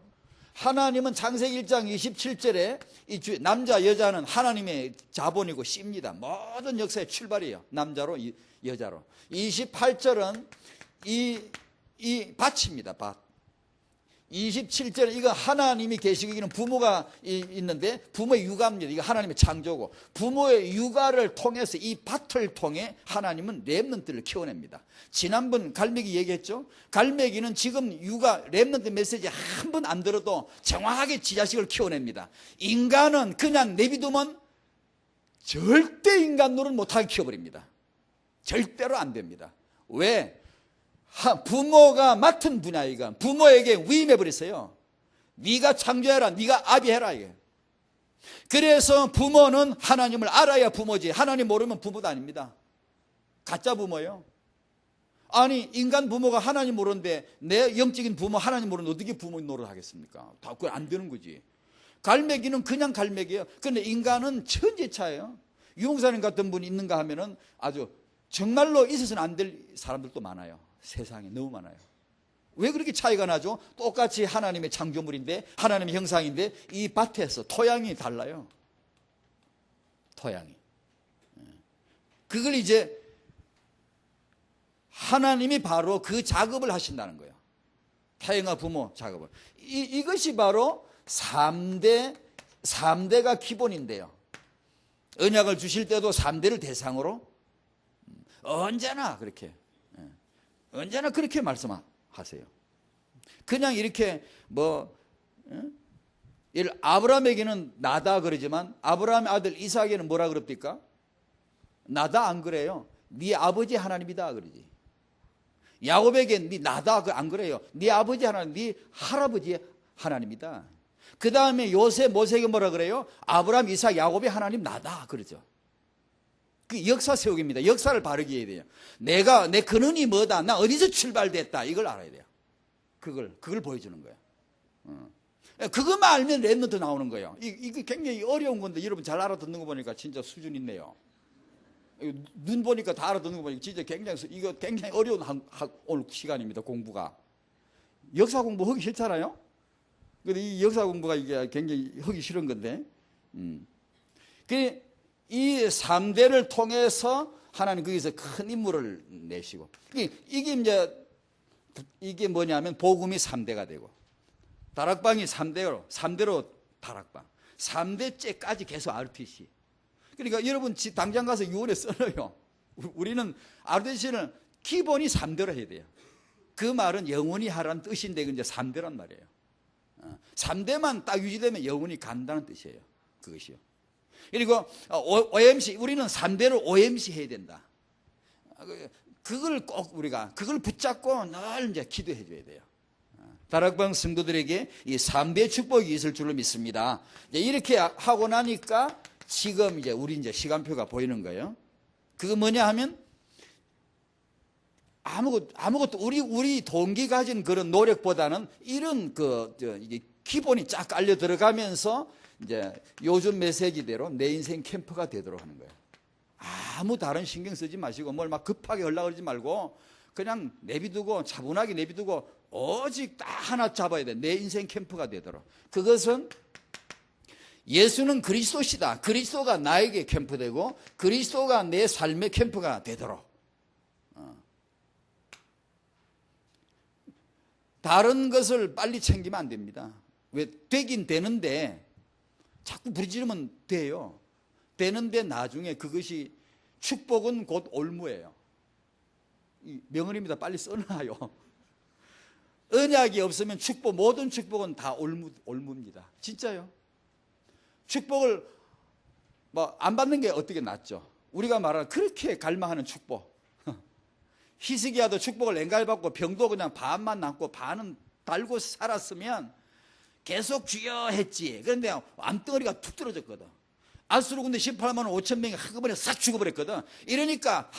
하나님은 창세기 1장 27절에 이 남자 여자는 하나님의 자본이고 씨입니다. 모든 역사의 출발이에요. 남자로 여자로. 28절은 이 밭입니다. 밭. 27절 이거 하나님이 계시기는 부모가 있는데 부모의 육아입니다. 이거 하나님의 창조고 부모의 육아를 통해서 이 밭을 통해 하나님은 렘넌트를 키워냅니다. 지난번 갈매기 얘기했죠. 갈매기는 지금 육아 렘넌트 메시지 한 번 안 들어도 정확하게 지 자식을 키워냅니다. 인간은 그냥 내비두면 절대 인간 노릇 못하게 키워버립니다. 절대로 안 됩니다. 왜? 부모가 맡은 분야이가 부모에게 위임해버렸어요. 네가 창조해라, 네가 아비해라. 이게. 그래서 부모는 하나님을 알아야 부모지, 하나님 모르면 부모도 아닙니다. 가짜 부모예요. 아니 인간 부모가 하나님 모르는데 내 영적인 부모 하나님 모르는데 어떻게 부모 노릇 하겠습니까? 다 그건 안 되는 거지. 갈매기는 그냥 갈매기예요. 그런데 인간은 천재차예요. 유목사님 같은 분이 있는가 하면은 아주 정말로 있어서는 안 될 사람들도 많아요. 세상에 너무 많아요. 왜 그렇게 차이가 나죠? 똑같이 하나님의 창조물인데 하나님의 형상인데 이 밭에서 토양이 달라요. 토양이. 그걸 이제 하나님이 바로 그 작업을 하신다는 거예요. 태영아 부모 작업을. 이것이 바로 3대가 기본인데요. 언약을 주실 때도 3대를 대상으로 언제나 그렇게 말씀하세요. 그냥 이렇게 아브라함에게는 나다 그러지만 아브라함의 아들 이삭에게는 뭐라 그럽니까? 나다 안 그래요. 네 아버지 하나님이다 그러지. 야곱에게 네 나다 안 그래요. 네 아버지 하나님, 네 할아버지 하나님이다. 그 다음에 요셉 모세에게 뭐라 그래요? 아브라함, 이삭, 야곱의 하나님 나다 그러죠. 그 역사 세우기입니다. 역사를 바르게 해야 돼요. 내 근원이 뭐다, 나 어디서 출발됐다, 이걸 알아야 돼요. 그걸 보여주는 거예요. 그것만 알면 렘넌트 나오는 거예요. 이게 굉장히 어려운 건데 여러분 잘 알아듣는 거 보니까 진짜 수준 있네요. 눈 보니까 다 알아듣는 거 보니까 진짜 이거 굉장히 어려운 오늘 시간입니다. 공부가. 역사 공부 하기 싫잖아요. 근데 이 역사 공부가 이게 굉장히 하기 싫은 건데. 이 3대를 통해서 하나님 거기서 큰 인물을 내시고 이게 뭐냐면 복음이 3대가 되고 다락방이 3대로 다락방 3대째까지 계속 RTC. 그러니까 여러분 당장 가서 유언에 써요. 우리는 RTC는 기본이 3대로 해야 돼요. 그 말은 영원히 하라는 뜻인데 이제 3대란 말이에요. 3대만 딱 유지되면 영원히 간다는 뜻이에요. 그것이요. 그리고 OMC, 우리는 3대로 OMC 해야 된다. 그걸 꼭 우리가 그걸 붙잡고 늘 이제 기도해 줘야 돼요. 다락방 성도들에게 이 3대 축복이 있을 줄로 믿습니다. 이렇게 하고 나니까 지금 우리 이제 시간표가 보이는 거예요. 그거 뭐냐 하면 아무것도 우리 동기 가진 그런 노력보다는 이런 이게 기본이 쫙 깔려 들어가면서 이제 요즘 메시지대로 내 인생 캠프가 되도록 하는 거예요. 아무 다른 신경 쓰지 마시고 뭘 막 급하게 올라가지 말고 그냥 내비두고 차분하게 내비두고 오직 딱 하나 잡아야 돼. 내 인생 캠프가 되도록. 그것은 예수는 그리스도시다. 그리스도가 나에게 캠프되고 그리스도가 내 삶의 캠프가 되도록. 다른 것을 빨리 챙기면 안 됩니다. 왜? 되긴 되는데 자꾸 부르짖으면 돼요. 되는데 나중에 그것이 축복은 곧 올무예요. 명언입니다. 빨리 써놔요. 언약이 없으면 모든 축복은 다 올무입니다. 진짜요. 축복을 안 받는 게 어떻게 낫죠? 우리가 말하는 그렇게 갈망하는 축복. 히스기야도 축복을 랭갈받고 병도 그냥 반만 남고 반은 달고 살았으면 계속 주여 했지. 그런데 암덩어리가 툭 떨어졌거든. 아수르 군대 18만 5천 명이 한꺼번에 싹 죽어버렸거든. 이러니까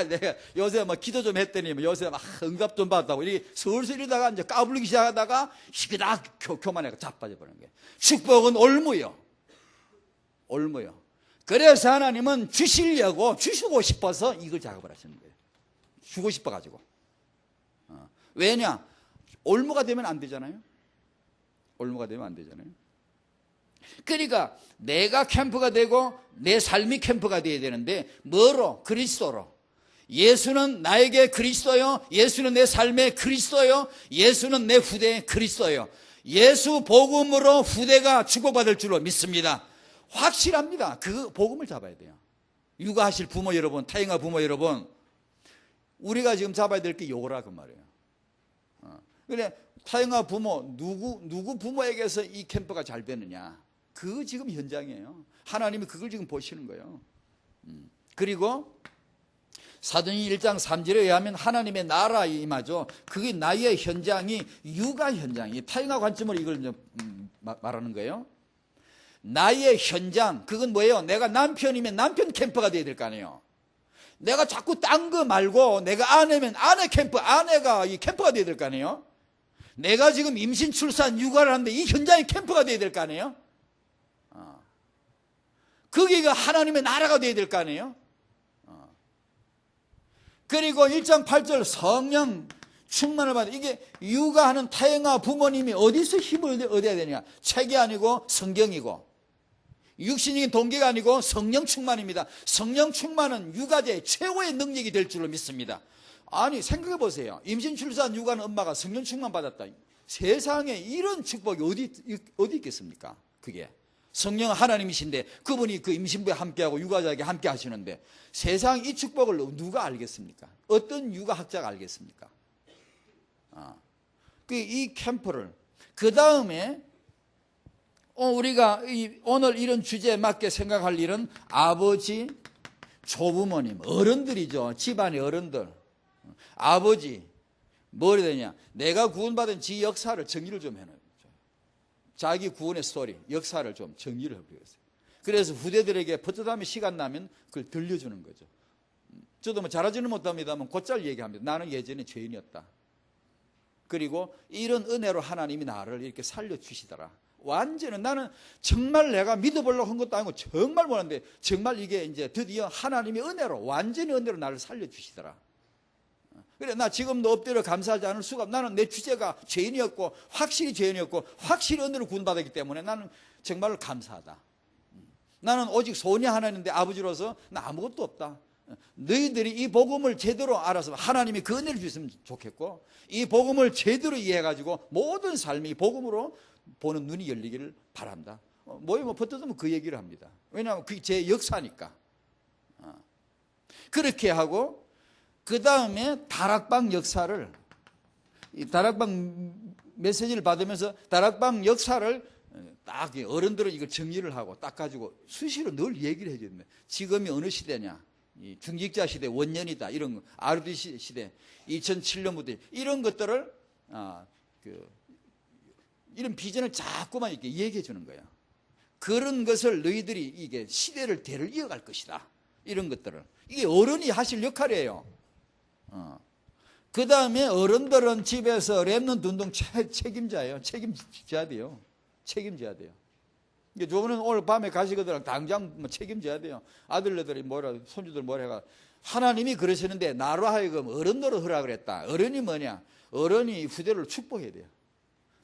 내가 요새 기도 좀 했더니 요새 응답 좀 받았다고 이렇게 슬슬 이러다가 이제 까불기 시작하다가 희비닥 교만해가 자빠져 버리는 거예요. 축복은 올무요. 그래서 하나님은 주시고 싶어서 이걸 작업을 하시는 거예요. 주고 싶어가지고. 왜냐? 올무가 되면 안 되잖아요. 올무가 되면 안 되잖아요. 그러니까 내가 캠프가 되고 내 삶이 캠프가 되어야 되는데 뭐로? 그리스도로. 예수는 나에게 그리스도요. 예수는 내 삶의 그리스도요. 예수는 내 후대의 그리스도요. 예수 복음으로 후대가 축복받을 줄로 믿습니다. 확실합니다. 그 복음을 잡아야 돼요. 육아하실 부모 여러분, 타인과 부모 여러분, 우리가 지금 잡아야 될 게 요거라 그 말이에요. 그래 타인과 부모 누구 부모에게서 이 캠프가 잘 되느냐? 그 지금 현장이에요. 하나님이 그걸 지금 보시는 거예요. 그리고 사도행전 1장 3절에 의하면 하나님의 나라에 임하죠. 그게 나의 현장이 육아 현장이 타인과 관점으로 이걸 이제 말하는 거예요. 나의 현장, 그건 뭐예요? 내가 남편이면 남편 캠프가 돼야 될 거 아니에요. 내가 자꾸 딴 거 말고 내가 아내면 아내 캠프, 아내가 이 캠프가 돼야 될 거 아니에요. 내가 지금 임신, 출산, 육아를 하는데 이 현장이 캠프가 돼야 될 거 아니에요. 거기가 하나님의 나라가 돼야 될 거 아니에요. 그리고 1장 8절 성령 충만을 받아. 이게 육아하는 타인과 부모님이 어디서 힘을 얻어야 되냐? 책이 아니고 성경이고, 육신적인 동기가 아니고 성령 충만입니다. 성령 충만은 육아자의 최고의 능력이 될 줄로 믿습니다. 아니 생각해 보세요. 임신, 출산, 육아는 엄마가 성령 충만 받았다. 세상에 이런 축복이 어디 있겠습니까? 그게 성령 하나님이신데 그분이 그 임신부에 함께하고 육아자에게 함께 하시는데 세상 이 축복을 누가 알겠습니까? 어떤 육아학자가 알겠습니까? 이 캠프를 그 다음에 우리가 오늘 이런 주제에 맞게 생각할 일은 아버지, 조부모님, 어른들이죠. 집안의 어른들. 아버지 뭘 해야 되냐? 내가 구원받은 지 역사를 정리를 좀 해놔요. 자기 구원의 스토리, 역사를 좀 정리를 해버렸어요. 그래서 후대들에게 버젓하면 시간 나면 그걸 들려주는 거죠. 저도 뭐 잘하지는 못합니다만 곧잘 얘기합니다. 나는 예전에 죄인이었다. 그리고 이런 은혜로 하나님이 나를 이렇게 살려주시더라. 완전히 나는 정말 내가 믿어보려고 한 것도 아니고 정말 몰랐는데 정말 이게 이제 드디어 하나님의 은혜로 완전히 은혜로 나를 살려주시더라. 그래 나 지금도 엎드려 감사하지 않을 수가 없어. 나는 내 주제가 죄인이었고 확실히 죄인이었고 확실히 은혜로 구원받았기 때문에 나는 정말 감사하다. 나는 오직 소원이 하나 있는데 아버지로서 나 아무것도 없다. 너희들이 이 복음을 제대로 알아서 하나님이 그 은혜를 주셨으면 좋겠고 이 복음을 제대로 이해해가지고 모든 삶이 복음으로 보는 눈이 열리기를 바란다. 뭐 버텨두면 그 얘기를 합니다. 왜냐하면 그게 제 역사니까. 그렇게 하고 그 다음에 다락방 역사를, 이 다락방 메시지를 받으면서 다락방 역사를 딱 어른들은 이걸 정리를 하고 딱 가지고 수시로 늘 얘기를 해줘야 됩니다. 지금이 어느 시대냐? 이 중직자 시대, 원년이다. 이런 거, RD 시대, 2007년부터 이런 것들을 이런 비전을 자꾸만 이렇게 얘기해 주는 거예요. 그런 것을 너희들이 이게 시대를 대를 이어갈 것이다. 이런 것들을 이게 어른이 하실 역할이에요. 그 다음에 어른들은 집에서 랩넌트 운동 책임자예요. 책임져야 돼요. 책임져야 돼요. 저분은 오늘 밤에 가시거든 당장 책임져야 돼요. 아들네들이 뭐라, 손주들 뭐라 해가 하나님이 그러시는데 나로 하여금 어른으로 허락을 했다. 어른이 뭐냐? 어른이 후대를 축복해야 돼요.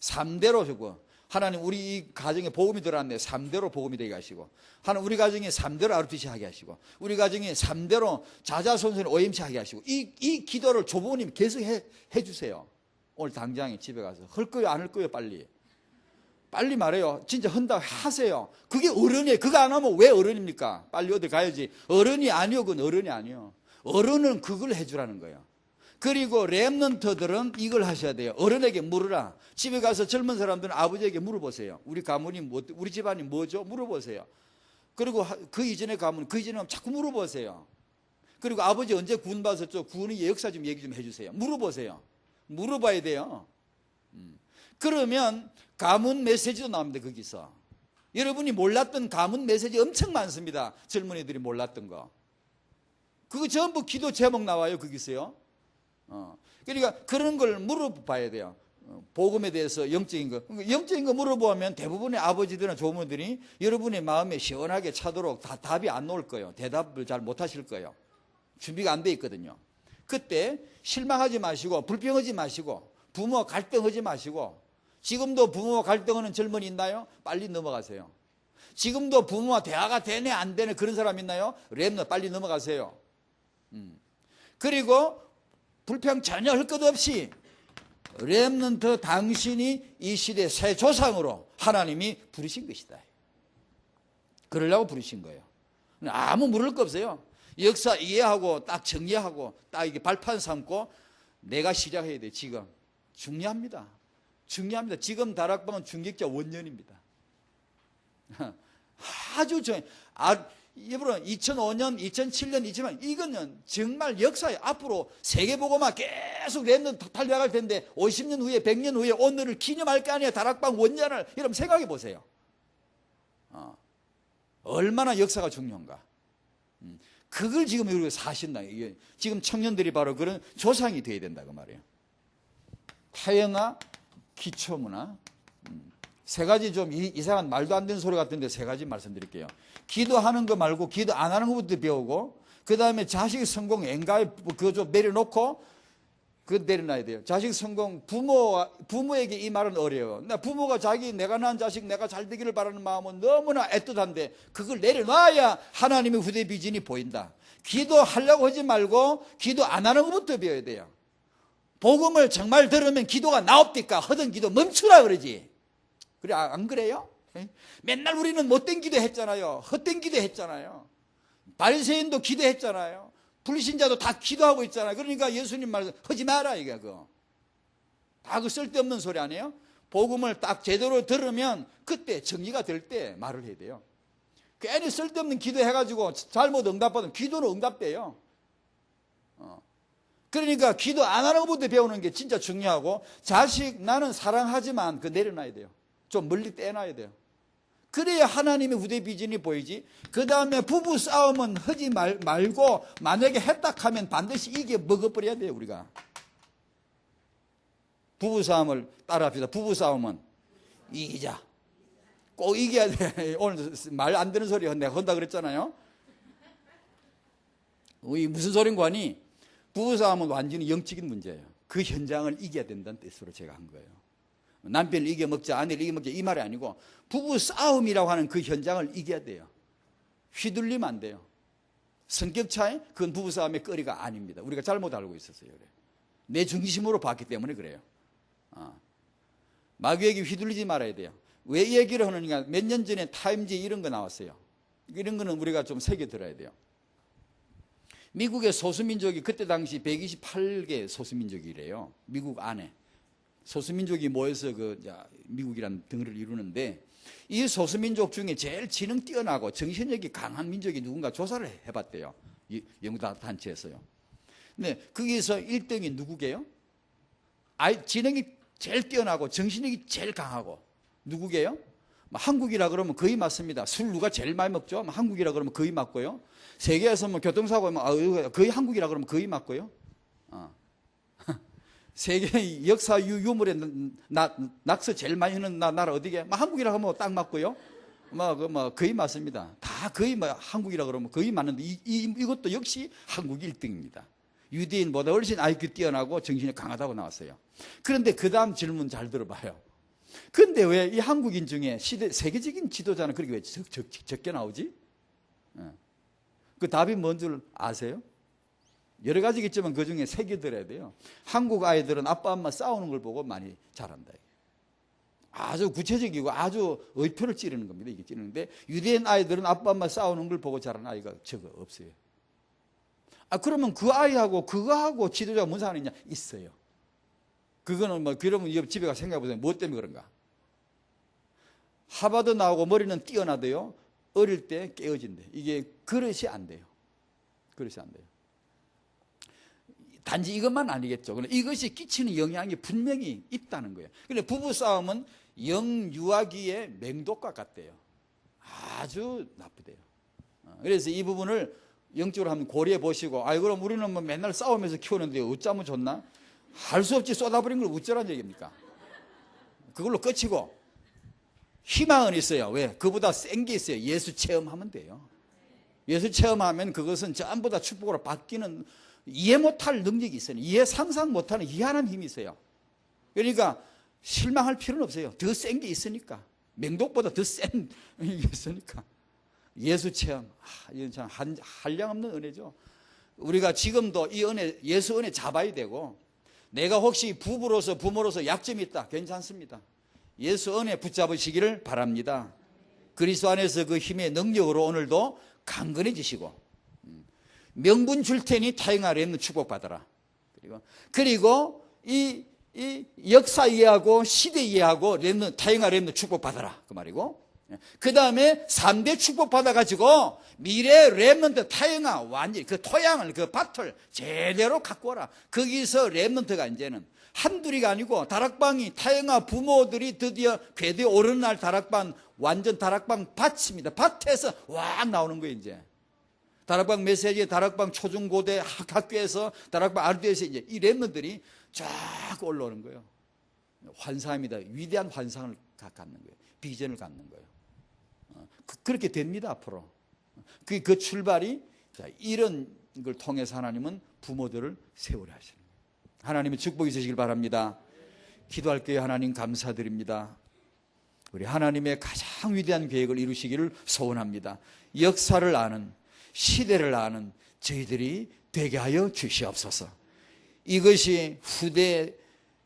3대로 주고 하나님 우리 이 가정에 복음이 들어왔네. 3대로 복음이 되게 하시고 하나님 우리 가정에 3대로 RTC 하게 하시고 우리 가정에 3대로 자자손손 OMC 하게 하시고 이 기도를 조부모님 계속 해주세요. 오늘 당장에 집에 가서 할 거요 안 할 거요 빨리 말해요. 진짜 한다 하세요. 그게 어른이에요. 그거 안 하면 왜 어른입니까? 빨리 어디 가야지. 어른이 아니요. 그건 어른이 아니요. 어른은 그걸 해주라는 거예요. 그리고 랩런트들은 이걸 하셔야 돼요. 어른에게 물으라. 집에 가서 젊은 사람들은 아버지에게 물어보세요. 우리 가문이 우리 집안이 뭐죠? 물어보세요. 그리고 그 이전에 가문, 그 이전에 자꾸 물어보세요. 그리고 아버지 언제 구원 받았죠? 구원의 역사 좀 얘기 좀 해주세요. 물어보세요. 물어봐야 돼요. 그러면 가문 메시지도 나옵니다. 거기서 여러분이 몰랐던 가문 메시지 엄청 많습니다. 젊은이들이 몰랐던 거 그거 전부 기도 제목 나와요. 거기서요. 그러니까 그런 걸 물어봐야 돼요. 복음에 대해서 영적인 거 물어보면 대부분의 아버지들이나 조부모들이 여러분의 마음에 시원하게 차도록 다 답이 안 나올 거예요. 대답을 잘 못 하실 거예요. 준비가 안 돼 있거든요. 그때 실망하지 마시고 불평하지 마시고 부모와 갈등하지 마시고, 지금도 부모와 갈등하는 젊은이 있나요? 빨리 넘어가세요. 지금도 부모와 대화가 되네 안 되네 그런 사람 있나요? 렘넌트 빨리 넘어가세요. 그리고 불평 전혀 할 것 없이 렘넌트 당신이 이 시대 새 조상으로 하나님이 부르신 것이다. 그러려고 부르신 거예요. 아무 물을 거 없어요. 역사 이해하고 딱 정리하고 딱 이게 발판 삼고 내가 시작해야 돼. 지금 중요합니다. 중요합니다. 지금 다락방은 중직자 원년입니다. 아주 여러분 2005년, 2007년, 2000년 이거는 정말 역사에 앞으로 세계보고만 계속 렘넌트 달려갈 텐데 50년 후에 100년 후에 오늘을 기념할 거 아니에요. 다락방 원년을 여러분 생각해 보세요. 얼마나 역사가 중요한가. 그걸 지금 우리가 사신다. 이게 지금 청년들이 바로 그런 조상이 되어야 된다 그 말이에요. 타영아, 기초문화. 세 가지 좀 이상한 말도 안 되는 소리 같은데 세 가지 말씀드릴게요. 기도하는 거 말고 기도 안 하는 것부터 배우고, 그 다음에 자식 성공 엔가에 그거 좀 내려놓고 그거 내려놔야 돼요. 자식 성공, 부모에게 이 말은 어려워요. 부모가 내가 낳은 자식 내가 잘 되기를 바라는 마음은 너무나 애틋한데 그걸 내려놔야 하나님의 후대 비전이 보인다. 기도하려고 하지 말고 기도 안 하는 것부터 배워야 돼요. 복음을 정말 들으면 기도가 나옵니까? 하던 기도 멈추라 그러지. 그래, 안 그래요? 맨날 우리는 못된 기도 했잖아요. 헛된 기도 했잖아요. 바리새인도 기도했잖아요. 불신자도 다 기도하고 있잖아요. 그러니까 예수님 말 하지 마라 이게 그거. 다 그 쓸데없는 소리 아니에요? 복음을 딱 제대로 들으면 그때 정리가 될 때 말을 해야 돼요. 괜히 쓸데없는 기도 해가지고 잘못 응답받으면 기도는 응답돼요. 그러니까 기도 안 하는 것부터 배우는 게 진짜 중요하고, 자식 나는 사랑하지만 그거 내려놔야 돼요. 좀 멀리 떼놔야 돼요. 그래야 하나님의 후대 비전이 보이지. 그 다음에 부부 싸움은 하지 말고 만약에 했다 하면 반드시 이게 먹어버려야 돼요. 우리가 부부 싸움을 따라합시다. 부부 싸움은 이기자. 꼭 이겨야 돼. 오늘 말 안 되는 소리 내가 한다 그랬잖아요. 무슨 소린가 하니 부부 싸움은 완전히 영적인 문제예요. 그 현장을 이겨야 된다는 뜻으로 제가 한 거예요. 남편을 이겨먹자, 아내를 이겨먹자 이 말이 아니고 부부 싸움이라고 하는 그 현장을 이겨야 돼요. 휘둘리면 안 돼요. 성격 차이? 그건 부부 싸움의 거리가 아닙니다. 우리가 잘못 알고 있었어요. 그래. 내 중심으로 봤기 때문에 그래요. 마귀에게 휘둘리지 말아야 돼요. 왜 이 얘기를 하느냐, 몇 년 전에 타임지 이런 거 나왔어요. 이런 거는 우리가 좀 새겨 들어야 돼요. 미국의 소수민족이 그때 당시 128개 소수민족이래요. 미국 안에. 소수민족이 모여서 미국이라는 덩어리를 이루는데, 이 소수민족 중에 제일 지능 뛰어나고 정신력이 강한 민족이 누군가 조사를 해봤대요. 연구단체에서요. 근데 거기서 1등이 누구게요? 지능이 제일 뛰어나고 정신력이 제일 강하고 누구게요? 한국이라 그러면 거의 맞습니다. 술 누가 제일 많이 먹죠? 한국이라 그러면 거의 맞고요. 세계에서 교통사고 거의 한국이라 그러면 거의 맞고요. 세계 역사 유물에 낙서 제일 많이 하는 나라 어디게? 한국이라 하면 딱 맞고요. 거의 맞습니다. 다 거의 한국이라 그러면 거의 맞는데 이것도 역시 한국이 1등입니다. 유대인보다 훨씬 IQ 뛰어나고 정신이 강하다고 나왔어요. 그런데 그 다음 질문 잘 들어봐요. 그런데 왜 이 한국인 중에 세계적인 지도자는 그렇게 왜 적게 나오지? 그 답이 뭔 줄 아세요? 여러 가지겠지만 그 중에 새겨들어야 돼요. 한국 아이들은 아빠 엄마 싸우는 걸 보고 많이 자란다. 아주 구체적이고 아주 의표를 찌르는 겁니다. 이게 찌르는데 유대인 아이들은 아빠 엄마 싸우는 걸 보고 자라는 아이가 적어 없어요. 그러면 그 아이하고 그거하고 지도자가 무슨 상관이 있냐? 있어요. 그거는 그러면 집에 가서 생각해 보세요. 뭐 때문에 그런가? 하버드 나오고 머리는 뛰어나도요, 어릴 때 깨어진대. 이게 그릇이 안 돼요. 그릇이 안 돼요. 단지 이것만 아니겠죠. 그런데 이것이 끼치는 영향이 분명히 있다는 거예요. 그런데 부부싸움은 영유아기의 맹독과 같대요. 아주 나쁘대요. 그래서 이 부분을 영적으로 한번 고려해 보시고, 그럼 우리는 맨날 싸우면서 키우는데 어쩌면 좋나? 할 수 없이 쏟아버린 걸 어쩌라는 얘기입니까? 그걸로 끝이고, 희망은 있어요. 왜? 그보다 센 게 있어요. 예수 체험하면 돼요. 예수 체험하면 그것은 전부 다 축복으로 바뀌는, 이해 못할 능력이 있어요. 이해 상상 못하는 희한한 힘이 있어요. 그러니까 실망할 필요는 없어요. 더 센 게 있으니까. 맹독보다 더 센 게 있으니까. 예수 체험, 이건 참 한량없는 은혜죠. 우리가 지금도 이 은혜, 예수 은혜 잡아야 되고, 내가 혹시 부모로서 약점이 있다, 괜찮습니다. 예수 은혜 붙잡으시기를 바랍니다. 그리스도 안에서 그 힘의 능력으로 오늘도 강건해지시고, 명분 줄 테니 타영하려 있는 축복받아라. 그리고 이 역사 이해하고 시대 이해하고 타영하려 있는 축복받아라. 그 말이고, 그 다음에 3대 축복받아가지고 미래 렘넌트 타영아 완전히 그 토양을, 그 밭을 제대로 갖고 와라. 거기서 렘넌트가 이제는 한둘이가 아니고, 다락방이 타영아 부모들이 드디어 궤도에 오르는 날 다락방, 완전 다락방 밭입니다. 밭에서 확 나오는 거예요. 이제 다락방 메시지, 다락방 초중고대 학교에서, 다락방 RD에서 이제 이 렘넌트들이 쫙 올라오는 거예요. 환상입니다. 위대한 환상을 갖는 거예요. 비전을 갖는 거예요. 그렇게 됩니다. 앞으로 그 출발이, 이런 걸 통해서 하나님은 부모들을 세우려 하시는 거예요. 하나님의 축복이 있으시길 바랍니다. 기도할게요. 하나님 감사드립니다. 우리 하나님의 가장 위대한 계획을 이루시기를 소원합니다. 역사를 아는, 시대를 아는 저희들이 되게 하여 주시옵소서. 이것이 후대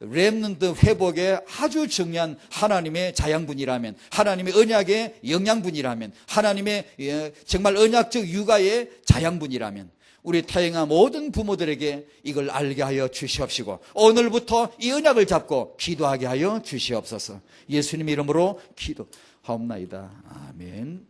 렘넌트 회복에 아주 중요한 하나님의 자양분이라면, 하나님의 언약의 영양분이라면, 하나님의 정말 언약적 육아의 자양분이라면, 우리 타영아 모든 부모들에게 이걸 알게 하여 주시옵시고, 오늘부터 이 언약을 잡고 기도하게 하여 주시옵소서. 예수님 이름으로 기도하옵나이다. 아멘.